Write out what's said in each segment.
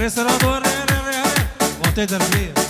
ريستوران وري منطقة دربية.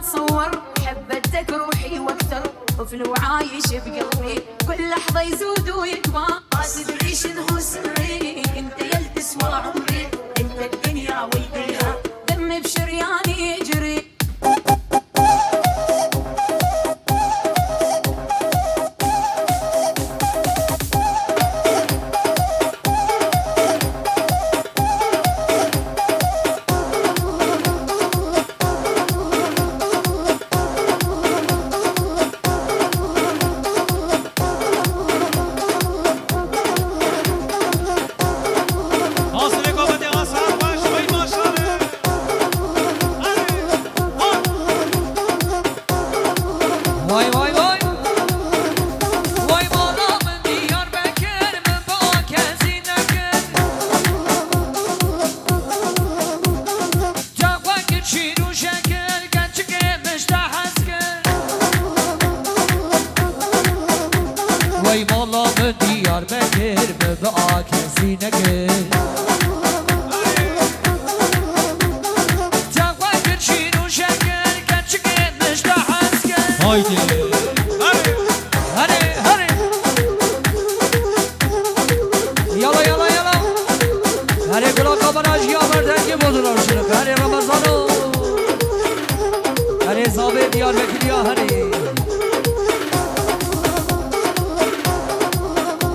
اتصور حبتك روحي واكثر طفل وعايش بقلبي كل لحظه يزود ويكبر ما تدري شنو سري انت يا اللي تسوى عمري انت الدنيا والدنيا دمي بشرياني يجري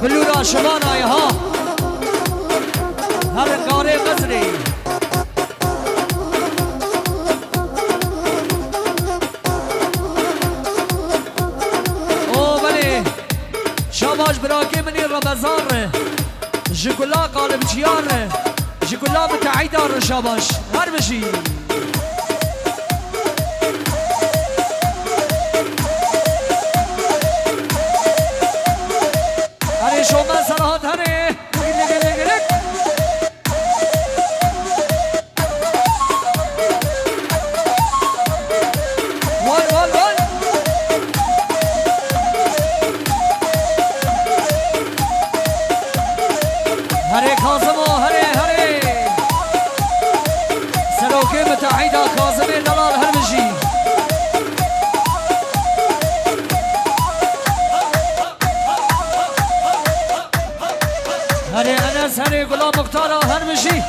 بلورا شبان آیا ها هر کاره قصری او بله شاباش براکی منی رمضان جکلا قالب چیار جکلا متعیدار شاباش هر بشی شما سرحات هره وال وال وال هره کاظمو هره سروکه متعیده کاظمه دلال هر بشی هره انس هره گلاب مختارا هر بشی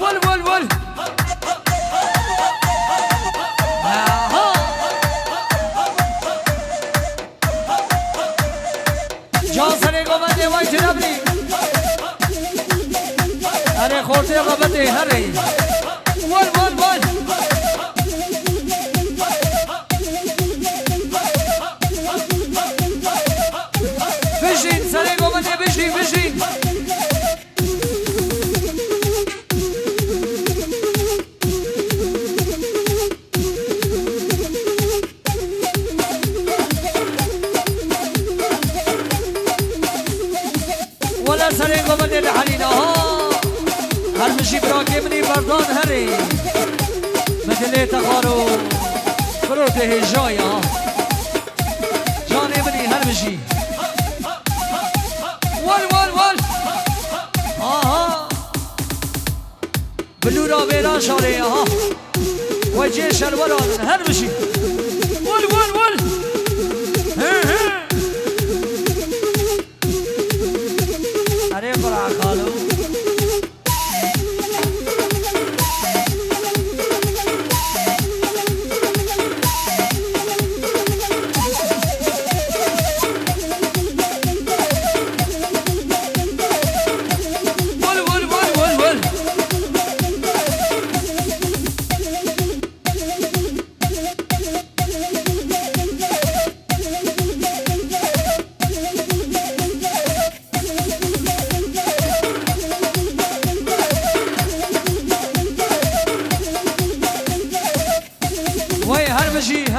ول ول ول جان سره گومنده وای جنبری هره خورده ربطه هره ول ول ول بشین سره گومنده بشین بشین ولا سره گومنده لحلینا ها هر مشی براکی منی بردان هری مدلی تخارو بروته جایا جانه منی هر مشی ول ول ول آها بلورا بیران شاره آها وجه شلوران هر بشی ول ول ول اره برا خالو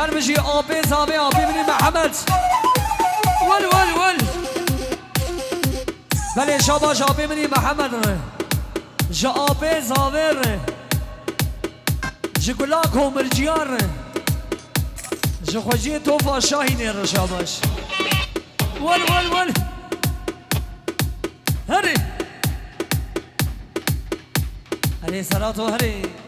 هر بشي آبي زابي آبي مني محمد ول ول ول بله شاباش آبي مني محمد جا آبي زاوير جا كلاك هم الجيار جا خوجي توفا شاهيني شاباش ول ول ول هري هري صلاته هري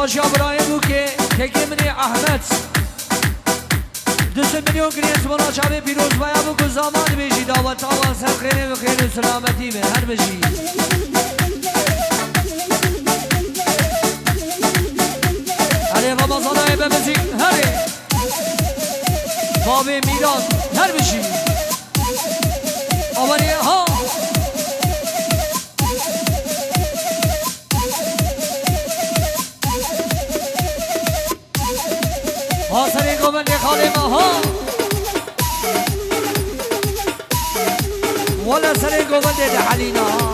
حاجی ابراهیم که منی احمد 200 میلیون گریز منا چابه پیروز بایا بکن زمان بیجی دعوت آواز هر خیره و خیر و سلامتی به هر بجی هره رمضان های بمزی هره باب میران هر بجی آوری ها حاصلی گوبند خاله ما ها ولا سری گوبند حلینا